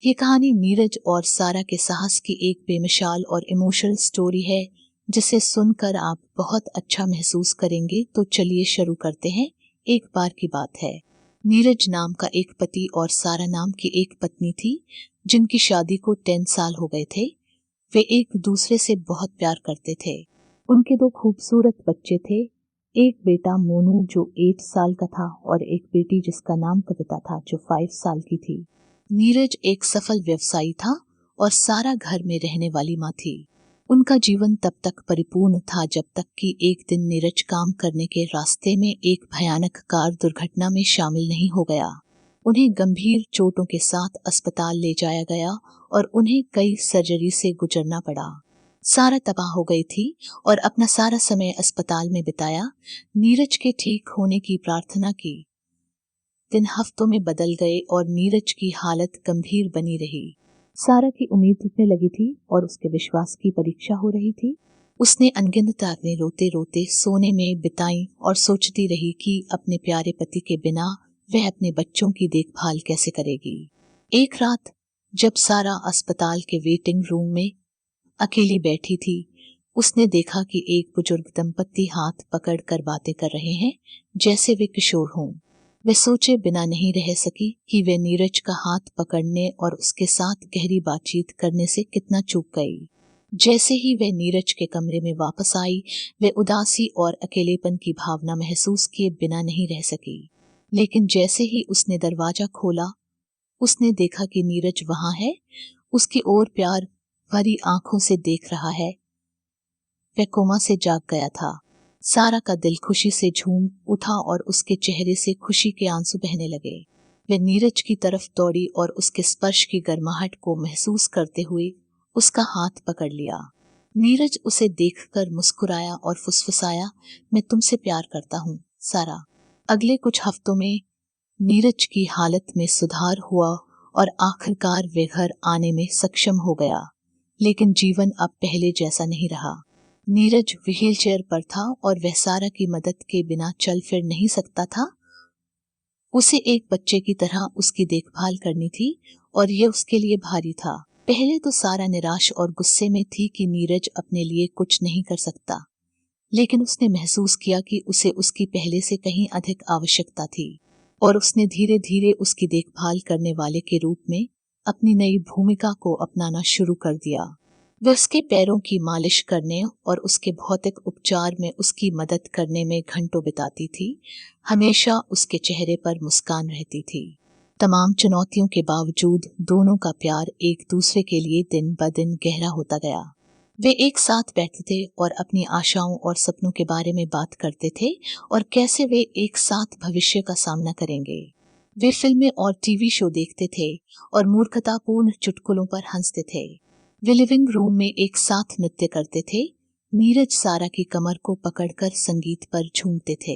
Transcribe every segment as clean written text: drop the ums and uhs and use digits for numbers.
ये कहानी नीरज और सारा के साहस की एक बेमिसाल और इमोशनल स्टोरी है जिसे सुनकर आप बहुत अच्छा महसूस करेंगे। तो चलिए शुरू करते हैं। एक बार की बात है, नीरज नाम का एक पति और सारा नाम की एक पत्नी थी जिनकी शादी को 10 साल हो गए थे। वे एक दूसरे से बहुत प्यार करते थे। उनके 2 खूबसूरत बच्चे थे, एक बेटा मोनू जो 8 साल का था और एक बेटी जिसका नाम कविता था जो 5 साल की थी। नीरज एक सफल व्यवसायी था और सारा घर में रहने वाली माँ थी। उनका जीवन तब तक परिपूर्ण था जब तक कि एक दिन नीरज काम करने के रास्ते में एक भयानक कार दुर्घटना में शामिल नहीं हो गया। उन्हें गंभीर चोटों के साथ अस्पताल ले जाया गया और उन्हें कई सर्जरी से गुजरना पड़ा। सारा तबाह हो गई थी और अपना सारा समय अस्पताल में बिताया। नीरज के ठीक होने की प्रार्थना की। दिन हफ्तों में बदल गए और नीरज की हालत गंभीर बनी रही। सारा की उम्मीद टूटने लगी थी और उसके विश्वास की परीक्षा हो रही थी। उसने अनगिनत रातें रोते रोते सोने में बिताई और सोचती रही कि अपने प्यारे पति के बिना वह अपने बच्चों की देखभाल कैसे करेगी। एक रात जब सारा अस्पताल के वेटिंग रूम में अकेली बैठी थी, उसने देखा कि एक बुजुर्ग दंपत्ति हाथ पकड़ कर बातें कर रहे हैं जैसे वे किशोर हों। वे सोचे बिना नहीं रह सकी कि वे नीरज का हाथ पकड़ने और उसके साथ गहरी बातचीत करने से कितना चूक गई। जैसे ही वे नीरज के कमरे में वापस आई, वे उदासी और अकेलेपन की भावना महसूस किए बिना नहीं रह सकी। लेकिन जैसे ही उसने दरवाजा खोला, उसने देखा कि नीरज वहां है, उसकी ओर प्यार भरी आंखों से देख रहा है। वह कोमा से जाग गया था। सारा का दिल खुशी से झूम उठा और उसके चेहरे से खुशी के आंसू बहने लगे। वह नीरज की तरफ दौड़ी और उसके स्पर्श की गर्माहट को महसूस करते हुए उसका हाथ पकड़ लिया। नीरज उसे देखकर मुस्कुराया और फुसफुसाया, मैं तुमसे प्यार करता हूँ सारा। अगले कुछ हफ्तों में नीरज की हालत में सुधार हुआ और आखिरकार वे घर आने में सक्षम हो गया। लेकिन जीवन अब पहले जैसा नहीं रहा। नीरज व्हील चेयर पर था और वह सारा की मदद के बिना चल फिर नहीं सकता था। उसे एक बच्चे की तरह उसकी देखभाल करनी थी और यह उसके लिए भारी था। पहले तो सारा निराश और गुस्से में थी कि नीरज अपने लिए कुछ नहीं कर सकता, लेकिन उसने महसूस किया कि उसे उसकी पहले से कहीं अधिक आवश्यकता थी और उसने धीरे धीरे उसकी देखभाल करने वाले के रूप में अपनी नई भूमिका को अपनाना शुरू कर दिया। वह उसके पैरों की मालिश करने और उसके भौतिक उपचार में उसकी मदद करने में घंटों बिताती थी। हमेशा उसके चेहरे पर मुस्कान रहती थी। तमाम चुनौतियों के बावजूद दोनों का प्यार एक दूसरे के लिए दिन ब दिन गहरा होता गया। वे एक साथ बैठते थे और अपनी आशाओं और सपनों के बारे में बात करते थे और कैसे वे एक साथ भविष्य का सामना करेंगे। वे फिल्में और टीवी शो देखते थे और मूर्खतापूर्ण चुटकुलों पर हंसते थे। वे लिविंग रूम में एक साथ नृत्य करते थे। नीरज सारा की कमर को पकड़कर संगीत पर झूमते थे।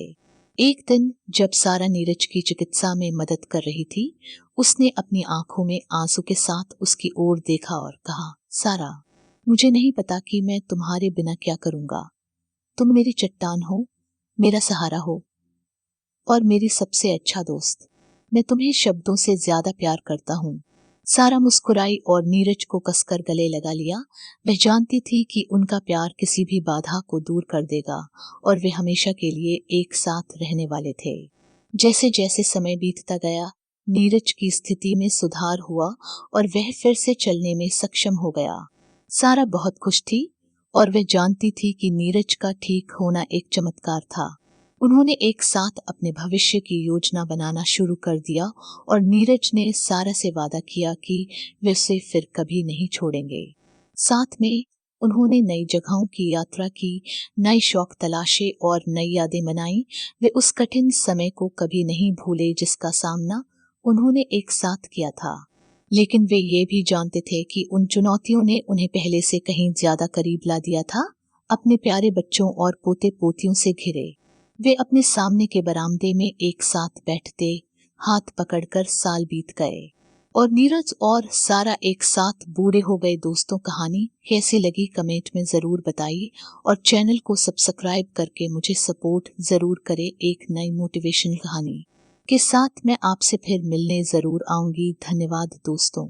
एक दिन जब सारा नीरज की चिकित्सा में मदद कर रही थी, उसने अपनी आंखों में आंसू के साथ उसकी ओर देखा और कहा, सारा, मुझे नहीं पता कि मैं तुम्हारे बिना क्या करूंगा। तुम मेरी चट्टान हो, मेरा सहारा हो और मेरी सबसे अच्छा दोस्त। मैं तुम्हें शब्दों से ज्यादा प्यार करता हूँ। सारा मुस्कुराई और नीरज को कसकर गले लगा लिया। वह जानती थी कि उनका प्यार किसी भी बाधा को दूर कर देगा और वे हमेशा के लिए एक साथ रहने वाले थे। जैसे जैसे समय बीतता गया, नीरज की स्थिति में सुधार हुआ और वह फिर से चलने में सक्षम हो गया। सारा बहुत खुश थी और वह जानती थी कि नीरज का ठीक होना एक चमत्कार था। उन्होंने एक साथ अपने भविष्य की योजना बनाना शुरू कर दिया और नीरज ने सारा से वादा किया कि वे उसे फिर कभी नहीं छोड़ेंगे। साथ में उन्होंने नई जगहों की यात्रा की, नए शौक तलाशे और नई यादें बनाई। वे उस कठिन समय को कभी नहीं भूले जिसका सामना उन्होंने एक साथ किया था। लेकिन वे ये भी जानते थे कि उन चुनौतियों ने उन्हें पहले से कहीं ज्यादा करीब ला दिया था, अपने प्यारे बच्चों और पोते पोतियों से घिरे। वे अपने सामने के बरामदे में एक साथ बैठते, हाथ पकड़कर साल बीत गए और नीरज और सारा एक साथ बूढ़े हो गए। दोस्तों, कहानी कैसी लगी कमेंट में जरूर बताइए और चैनल को सब्सक्राइब करके मुझे सपोर्ट जरूर करें। एक नई मोटिवेशनल कहानी के साथ मैं आपसे फिर मिलने जरूर आऊंगी। धन्यवाद दोस्तों।